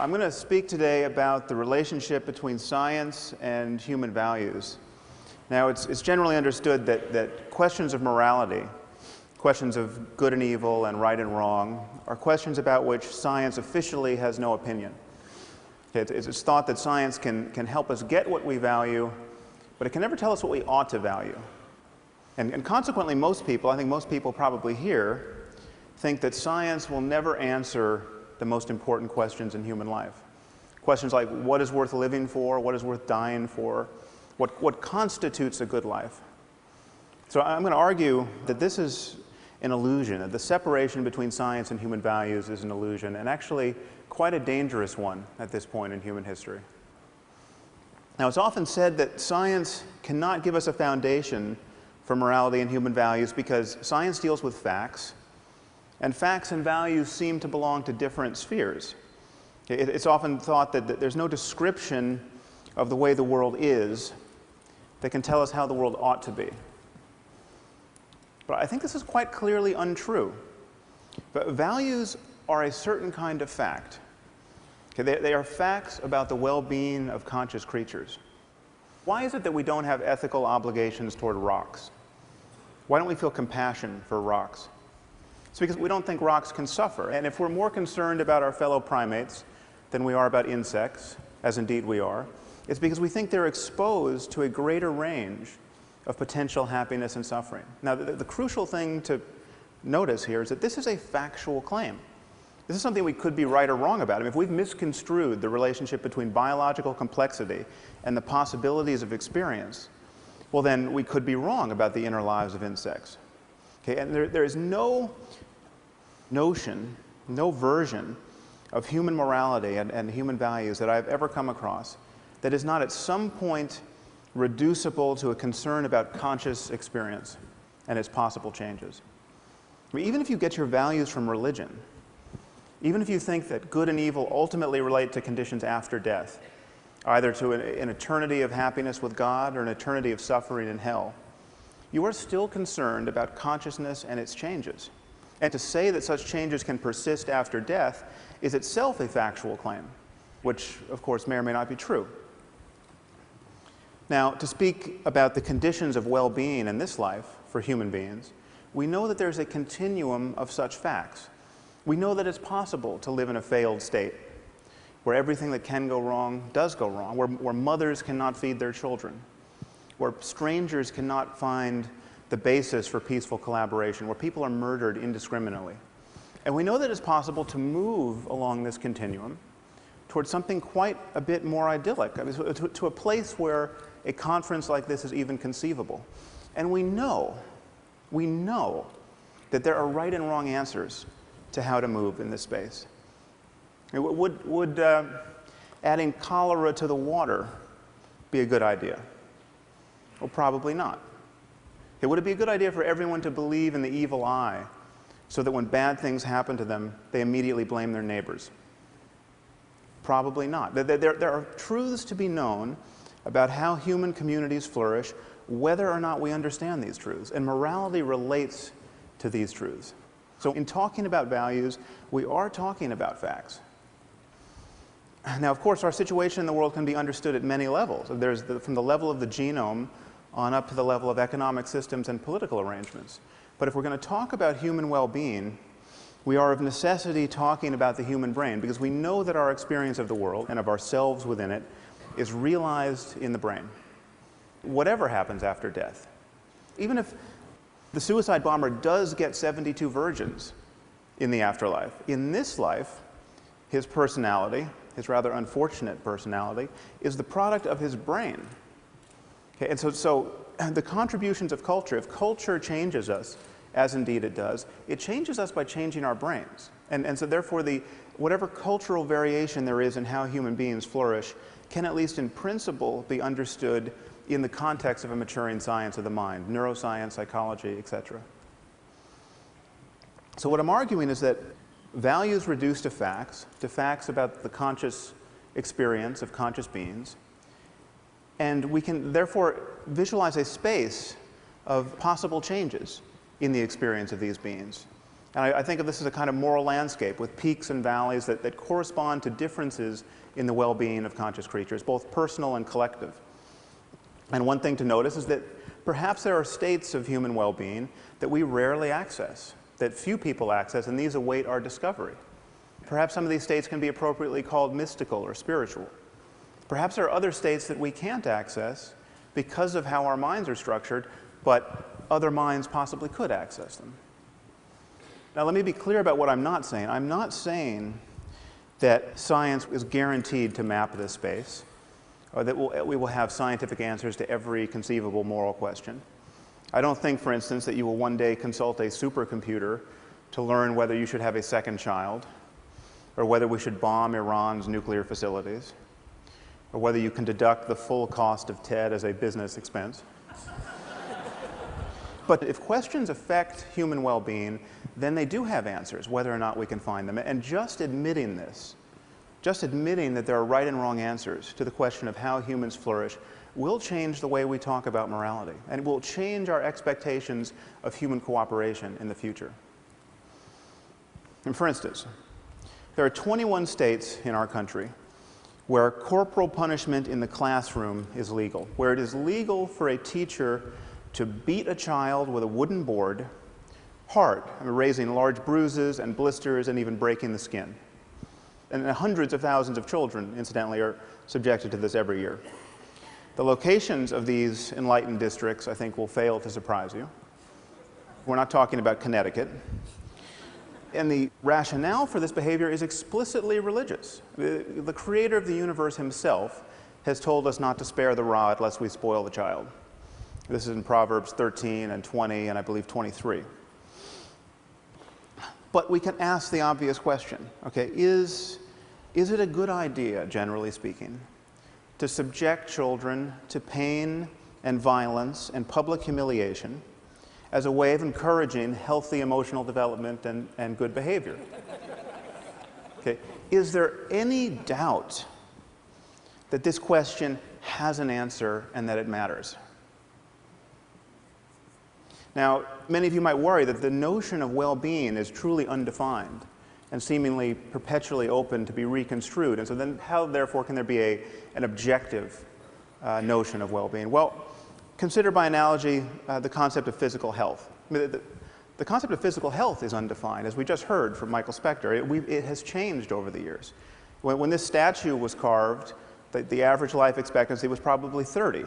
I'm going to speak today about the relationship between science and human values. Now, it's generally understood that questions of morality, questions of good and evil and right and wrong, are questions about which science officially has no opinion. It's thought that science can help us get what we value, but it can never tell us what we ought to value. And consequently, most people, I think most people probably here, think that science will never answer the most important questions in human life. Questions like what is worth living for, what is worth dying for, what constitutes a good life. So I'm going to argue that this is an illusion, that the separation between science and human values is an illusion, and actually quite a dangerous one at this point in human history. Now, it's often said that science cannot give us a foundation for morality and human values because science deals with facts, and facts and values seem to belong to different spheres. It's often thought that there's no description of the way the world is that can tell us how the world ought to be. But I think this is quite clearly untrue. But values are a certain kind of fact. They are facts about the well-being of conscious creatures. Why is it that we don't have ethical obligations toward rocks? Why don't we feel compassion for rocks? It's because we don't think rocks can suffer. And if we're more concerned about our fellow primates than we are about insects, as indeed we are, it's because we think they're exposed to a greater range of potential happiness and suffering. Now, the crucial thing to notice here is that this is a factual claim. This is something we could be right or wrong about. I mean, if we've misconstrued the relationship between biological complexity and the possibilities of experience, well, then we could be wrong about the inner lives of insects. Okay, and there is no notion, no version of human morality and human values that I've ever come across that is not at some point reducible to a concern about conscious experience and its possible changes. I mean, even if you get your values from religion, even if you think that good and evil ultimately relate to conditions after death, either to an eternity of happiness with God or an eternity of suffering in hell, you are still concerned about consciousness and its changes. And to say that such changes can persist after death is itself a factual claim, which, of course, may or may not be true. Now, to speak about the conditions of well-being in this life for human beings, we know that there's a continuum of such facts. We know that it's possible to live in a failed state, where everything that can go wrong does go wrong, where mothers cannot feed their children, where strangers cannot find the basis for peaceful collaboration, where people are murdered indiscriminately. And we know that it's possible to move along this continuum towards something quite a bit more idyllic, I mean, to a place where a conference like this is even conceivable. And we know that there are right and wrong answers to how to move in this space. Would adding cholera to the water be a good idea? Well, probably not. Would it be a good idea for everyone to believe in the evil eye so that when bad things happen to them, they immediately blame their neighbors? Probably not. There are truths to be known about how human communities flourish, whether or not we understand these truths. And morality relates to these truths. So in talking about values, we are talking about facts. Now, of course, our situation in the world can be understood at many levels. There's from the level of the genome on up to the level of economic systems and political arrangements. But if we're going to talk about human well-being, we are of necessity talking about the human brain, because we know that our experience of the world and of ourselves within it is realized in the brain, whatever happens after death. Even if the suicide bomber does get 72 virgins in the afterlife, in this life, his personality, his rather unfortunate personality, is the product of his brain. Okay, and so the contributions of culture, if culture changes us, as indeed it does, it changes us by changing our brains. And so therefore, whatever cultural variation there is in how human beings flourish can, at least in principle, be understood in the context of a maturing science of the mind, neuroscience, psychology, etc. So what I'm arguing is that values reduced to facts about the conscious experience of conscious beings, and we can therefore visualize a space of possible changes in the experience of these beings. And I think of this as a kind of moral landscape with peaks and valleys that correspond to differences in the well-being of conscious creatures, both personal and collective. And one thing to notice is that perhaps there are states of human well-being that we rarely access, that few people access, and these await our discovery. Perhaps some of these states can be appropriately called mystical or spiritual. Perhaps there are other states that we can't access because of how our minds are structured, but other minds possibly could access them. Now, let me be clear about what I'm not saying. I'm not saying that science is guaranteed to map this space, or that we will have scientific answers to every conceivable moral question. I don't think, for instance, that you will one day consult a supercomputer to learn whether you should have a second child, or whether we should bomb Iran's nuclear facilities, or whether you can deduct the full cost of TED as a business expense. But if questions affect human well-being, then they do have answers, whether or not we can find them. And just admitting this, just admitting that there are right and wrong answers to the question of how humans flourish, will change the way we talk about morality, and will change our expectations of human cooperation in the future. And for instance, there are 21 states in our country where corporal punishment in the classroom is legal, where it is legal for a teacher to beat a child with a wooden board hard, raising large bruises and blisters and even breaking the skin. And hundreds of thousands of children, incidentally, are subjected to this every year. The locations of these enlightened districts, I think, will fail to surprise you. We're not talking about Connecticut. And the rationale for this behavior is explicitly religious. The creator of the universe himself has told us not to spare the rod lest we spoil the child. This is in Proverbs 13 and 20 and I believe 23. But we can ask the obvious question, okay, is it a good idea, generally speaking, to subject children to pain and violence and public humiliation as a way of encouraging healthy emotional development and good behavior? Okay, is there any doubt that this question has an answer and that it matters? Now, many of you might worry that the notion of well-being is truly undefined and seemingly perpetually open to be reconstrued. And so then how, therefore, can there be an objective notion of well-being? Well, consider by analogy the concept of physical health. I mean, the concept of physical health is undefined, as we just heard from Michael Spector. It has changed over the years. When this statue was carved, the average life expectancy was probably 30.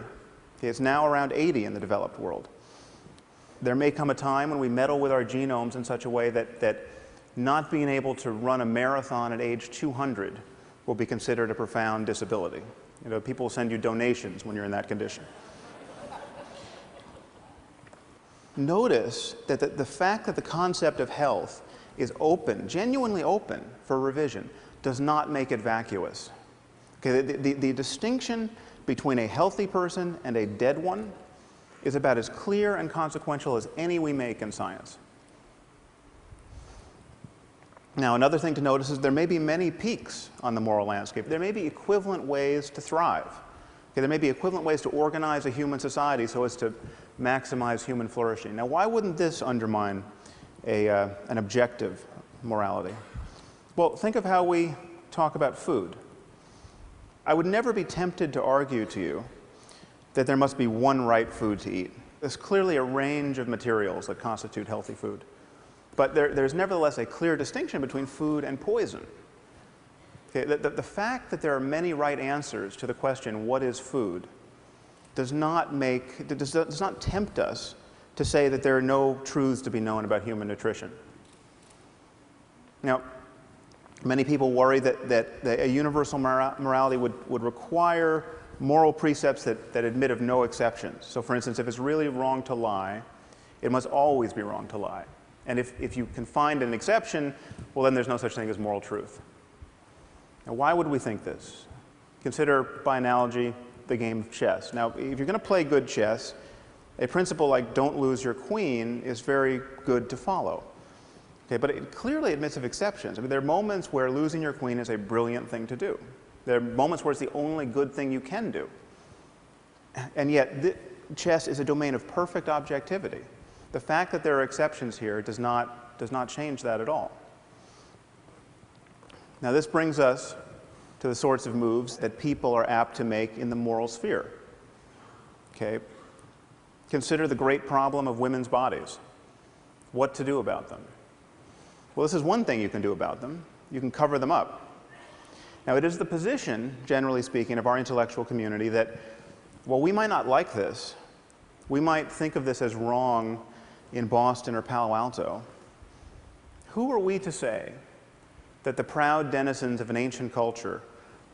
It's now around 80 in the developed world. There may come a time when we meddle with our genomes in such a way that not being able to run a marathon at age 200 will be considered a profound disability. You know, people will send you donations when you're in that condition. Notice that the fact that the concept of health is open, genuinely open for revision, does not make it vacuous. Okay, the distinction between a healthy person and a dead one is about as clear and consequential as any we make in science. Now, another thing to notice is there may be many peaks on the moral landscape. There may be equivalent ways to thrive. Okay, there may be equivalent ways to organize a human society so as to maximize human flourishing. Now, why wouldn't this undermine an objective morality? Well, think of how we talk about food. I would never be tempted to argue to you that there must be one right food to eat. There's clearly a range of materials that constitute healthy food. But there's nevertheless a clear distinction between food and poison. Okay, the fact that there are many right answers to the question, what is food, does not tempt us to say that there are no truths to be known about human nutrition. Now, many people worry that a universal morality would require moral precepts that admit of no exceptions. So for instance, if it's really wrong to lie, it must always be wrong to lie. And if you can find an exception, well, then there's no such thing as moral truth. Now, why would we think this? Consider, by analogy, the game of chess. Now, if you're going to play good chess, a principle like don't lose your queen is very good to follow. Okay, but it clearly admits of exceptions. I mean, there are moments where losing your queen is a brilliant thing to do. There are moments where it's the only good thing you can do. And yet, chess is a domain of perfect objectivity. The fact that there are exceptions here does not does not change that at all. Now, this brings us to the sorts of moves that people are apt to make in the moral sphere. Okay? Consider the great problem of women's bodies. What to do about them? Well, this is one thing you can do about them. You can cover them up. Now, it is the position, generally speaking, of our intellectual community that, while we might not like this, we might think of this as wrong in Boston or Palo Alto. Who are we to say that the proud denizens of an ancient culture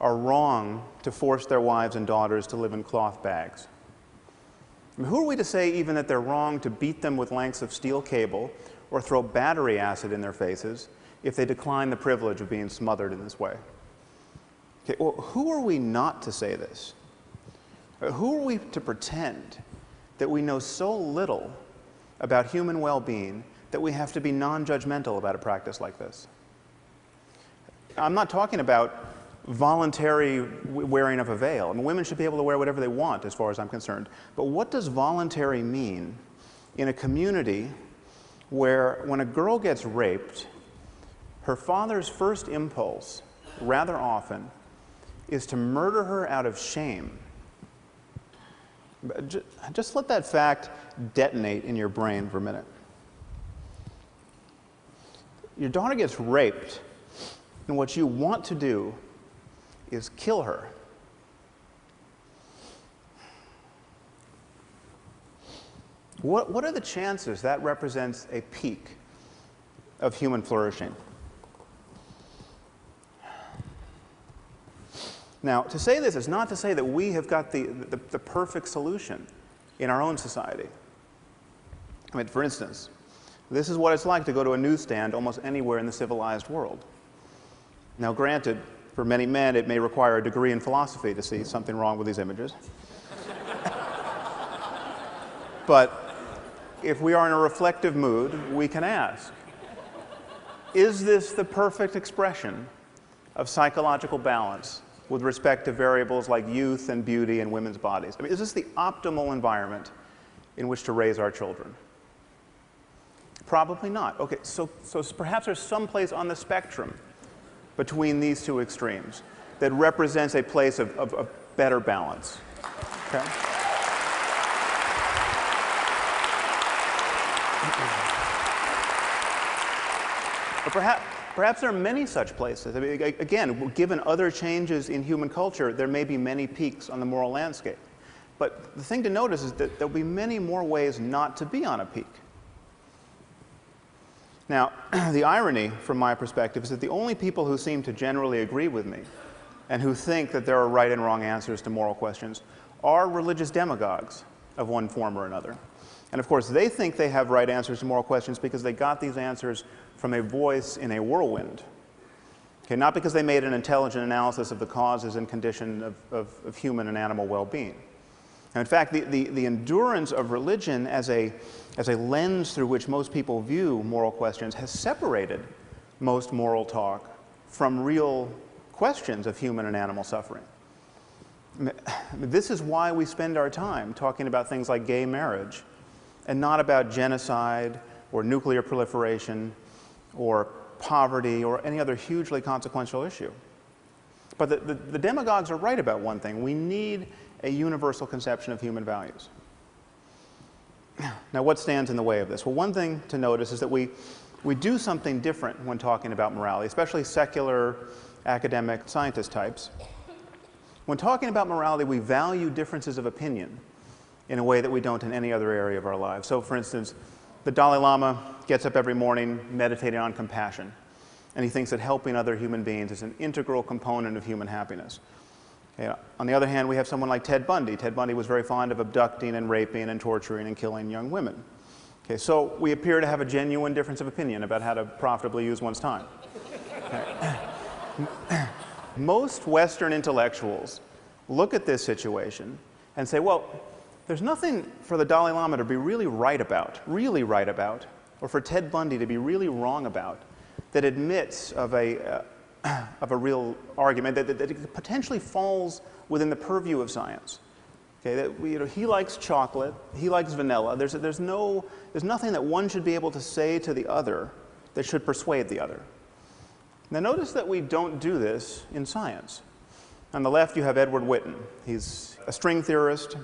are wrong to force their wives and daughters to live in cloth bags? I mean, who are we to say even that they're wrong to beat them with lengths of steel cable or throw battery acid in their faces if they decline the privilege of being smothered in this way? Okay, well, who are we not to say this? Who are we to pretend that we know so little about human well-being that we have to be non-judgmental about a practice like this? I'm not talking about voluntary wearing of a veil. I mean, women should be able to wear whatever they want, as far as I'm concerned. But what does voluntary mean in a community where, when a girl gets raped, her father's first impulse, rather often, is to murder her out of shame? Just let that fact detonate in your brain for a minute. Your daughter gets raped, and what you want to do is kill her. What are the chances that represents a peak of human flourishing? Now, to say this is not to say that we have got the perfect solution in our own society. I mean, for instance, this is what it's like to go to a newsstand almost anywhere in the civilized world. Now, granted, for many men, it may require a degree in philosophy to see something wrong with these images. But if we are in a reflective mood, we can ask, is this the perfect expression of psychological balance with respect to variables like youth and beauty in women's bodies? I mean, is this the optimal environment in which to raise our children? Probably not. Okay, so perhaps there's some place on the spectrum between these two extremes that represents a place of better balance. Okay? But perhaps there are many such places. I mean, again, given other changes in human culture, there may be many peaks on the moral landscape. But the thing to notice is that there'll be many more ways not to be on a peak. Now, the irony, from my perspective, is that the only people who seem to generally agree with me and who think that there are right and wrong answers to moral questions are religious demagogues of one form or another. And of course, they think they have right answers to moral questions because they got these answers from a voice in a whirlwind. Okay, not because they made an intelligent analysis of the causes and condition of human and animal well-being. And in fact, the endurance of religion as a lens through which most people view moral questions has separated most moral talk from real questions of human and animal suffering. This is why we spend our time talking about things like gay marriage and not about genocide or nuclear proliferation or poverty or any other hugely consequential issue. But the demagogues are right about one thing. We need a universal conception of human values. Now, what stands in the way of this? Well, one thing to notice is that we do something different when talking about morality, especially secular, academic, scientist types. When talking about morality, we value differences of opinion in a way that we don't in any other area of our lives. So, for instance, the Dalai Lama gets up every morning meditating on compassion, and he thinks that helping other human beings is an integral component of human happiness. Okay, on the other hand, we have someone like Ted Bundy. Ted Bundy was very fond of abducting and raping and torturing and killing young women. Okay, so we appear to have a genuine difference of opinion about how to profitably use one's time. Okay. Most Western intellectuals look at this situation and say, well, there's nothing for the Dalai Lama to be really right about, or for Ted Bundy to be really wrong about, that admits of a real argument that potentially falls within the purview of science. Okay, that he likes chocolate, he likes vanilla. There's nothing that one should be able to say to the other that should persuade the other. Now notice that we don't do this in science. On the left you have Edward Witten. He's a string theorist.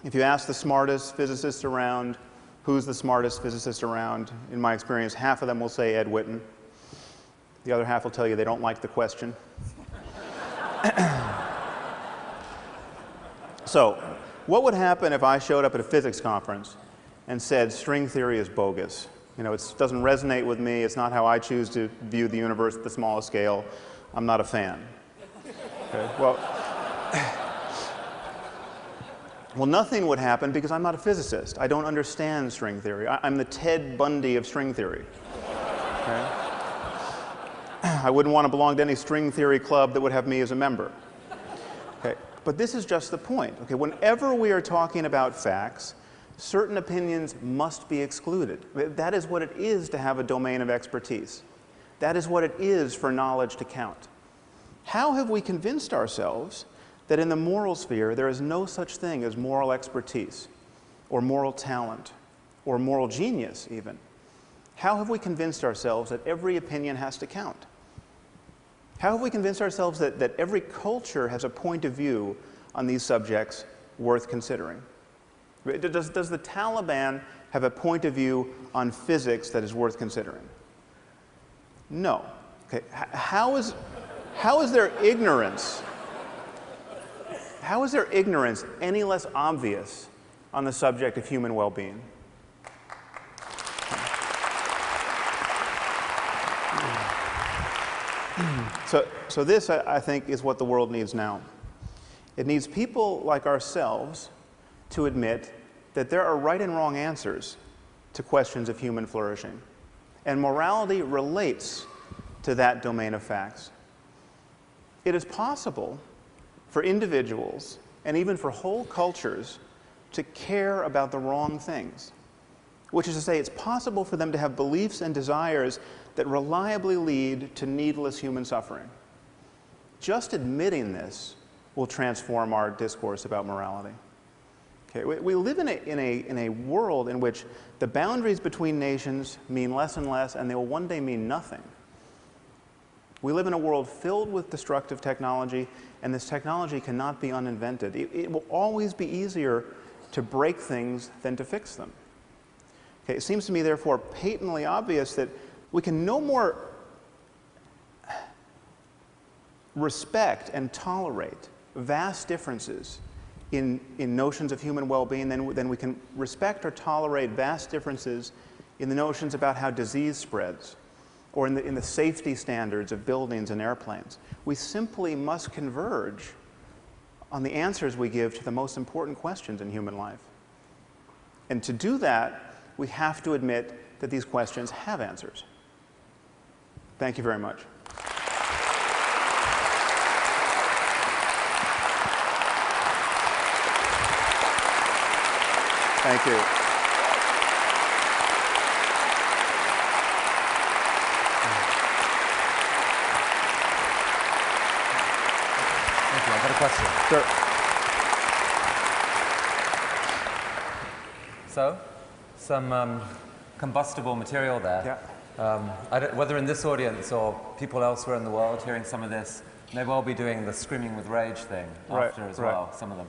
If you ask the smartest physicists around, who's the smartest physicist around, in my experience, half of them will say Ed Witten. The other half will tell you they don't like the question. So, what would happen if I showed up at a physics conference and said string theory is bogus? You know, it doesn't resonate with me, it's not how I choose to view the universe at the smallest scale, I'm not a fan. Okay, well, nothing would happen because I'm not a physicist. I don't understand string theory. I'm the Ted Bundy of string theory. Okay? I wouldn't want to belong to any string theory club that would have me as a member. Okay? But this is just the point. Okay? Whenever we are talking about facts, certain opinions must be excluded. That is what it is to have a domain of expertise. That is what it is for knowledge to count. How have we convinced ourselves that in the moral sphere there is no such thing as moral expertise, or moral talent, or moral genius even? How have we convinced ourselves that every opinion has to count? How have we convinced ourselves that every culture has a point of view on these subjects worth considering? Does the Taliban have a point of view on physics that is worth considering? No. Okay. How is their ignorance? How is their ignorance any less obvious on the subject of human well-being? So this, I think, is what the world needs now. It needs people like ourselves to admit that there are right and wrong answers to questions of human flourishing. And morality relates to that domain of facts. It is possible for individuals, and even for whole cultures, to care about the wrong things. Which is to say, it's possible for them to have beliefs and desires that reliably lead to needless human suffering. Just admitting this will transform our discourse about morality. Okay, we live in a world in which the boundaries between nations mean less and less, and they will one day mean nothing. We live in a world filled with destructive technology, and this technology cannot be uninvented. It will always be easier to break things than to fix them. Okay, it seems to me, therefore, patently obvious that we can no more respect and tolerate vast differences in notions of human well-being than we can respect or tolerate vast differences in the notions about how disease spreads, or in the safety standards of buildings and airplanes. We simply must converge on the answers we give to the most important questions in human life. And to do that, we have to admit that these questions have answers. Thank you very much. Thank you. I've got a question. Sure. So, some combustible material there. Yeah. Whether in this audience or people elsewhere in the world hearing some of this may well be doing the screaming with rage thing after as well, some of them.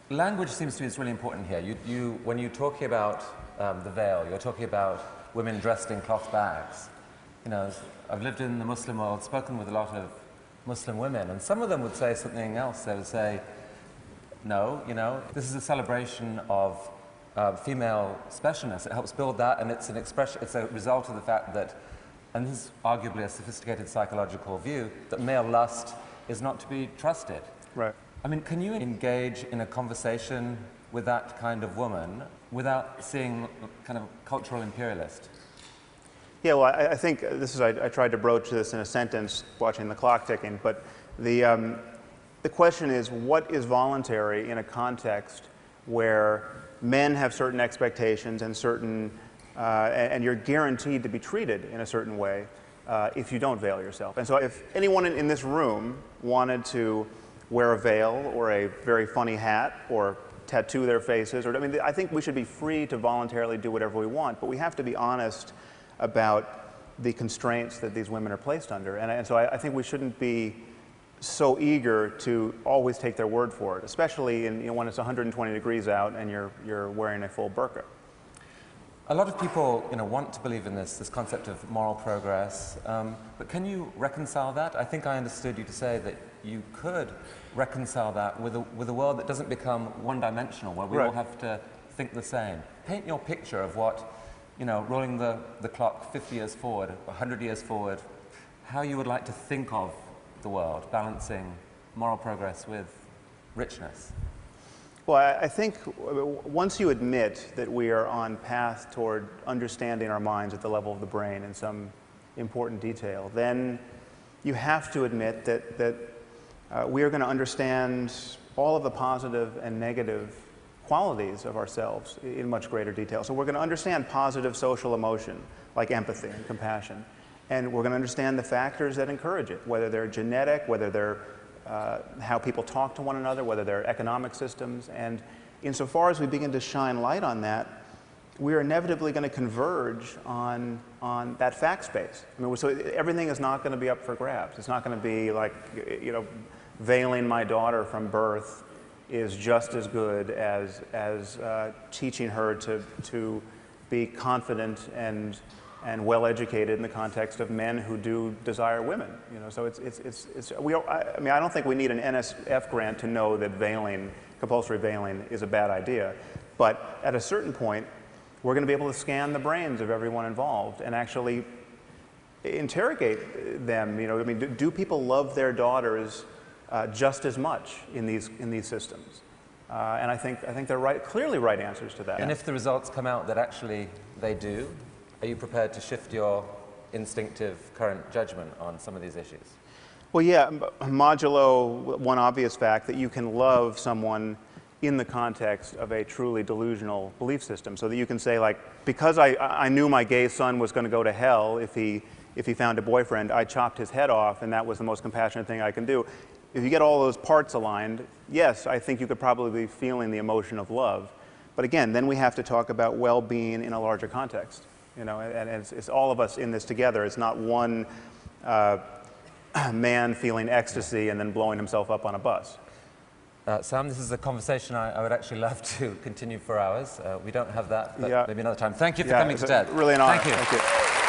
Language seems to me is really important here. When you're talking about the veil, you're talking about women dressed in cloth bags. You know, I've lived in the Muslim world, spoken with a lot of Muslim women, and some of them would say something else. They would say, no, you know, this is a celebration of female specialness. It helps build that, and it's an expression, it's a result of the fact that, and this is arguably a sophisticated psychological view, that male lust is not to be trusted. Right. I mean, can you engage in a conversation with that kind of woman without seeing kind of cultural imperialist? Yeah, well, I think this is, I tried to broach this in a sentence watching the clock ticking, but the question is, what is voluntary in a context where men have certain expectations and certain, and you're guaranteed to be treated in a certain way if you don't veil yourself. And so if anyone in this room wanted to wear a veil or a very funny hat or tattoo their faces. Or, I mean, I think we should be free to voluntarily do whatever we want, but we have to be honest about the constraints that these women are placed under. And so I think we shouldn't be so eager to always take their word for it, especially when it's 120 degrees out and you're wearing a full burqa. A lot of people, want to believe in this concept of moral progress, but can you reconcile that? I think I understood you to say that you could reconcile that with a world that doesn't become one-dimensional, where we all have to think the same. Paint your picture of what, rolling the clock 50 years forward, 100 years forward, how you would like to think of the world, balancing moral progress with richness. Well, I think once you admit that we are on path toward understanding our minds at the level of the brain in some important detail, then you have to admit that we are going to understand all of the positive and negative qualities of ourselves in much greater detail. So we're going to understand positive social emotion, like empathy and compassion. And we're going to understand the factors that encourage it, whether they're genetic, whether they're how people talk to one another, whether they're economic systems. And insofar as we begin to shine light on that, we are inevitably going to converge on that fact space. I mean, so everything is not going to be up for grabs. It's not going to be like, veiling my daughter from birth is just as good as teaching her to be confident and well-educated in the context of men who do desire women. So I mean, I don't think we need an NSF grant to know that compulsory veiling is a bad idea. But at a certain point, we're going to be able to scan the brains of everyone involved and actually interrogate them. I mean, do people love their daughters just as much in these systems? And I think they're clearly right answers to that. And if the results come out that actually they do, are you prepared to shift your instinctive current judgment on some of these issues? Well, yeah, modulo one obvious fact that you can love someone in the context of a truly delusional belief system, so that you can say, like, because I knew my gay son was going to go to hell if he found a boyfriend, I chopped his head off, and that was the most compassionate thing I can do. If you get all those parts aligned, yes, I think you could probably be feeling the emotion of love. But again, then we have to talk about well-being in a larger context. And it's all of us in this together. It's not one man feeling ecstasy and then blowing himself up on a bus. Sam, this is a conversation I would actually love to continue for hours. We don't have that, but maybe another time. Thank you for coming to TED. Really an honor. Thank you. Thank you.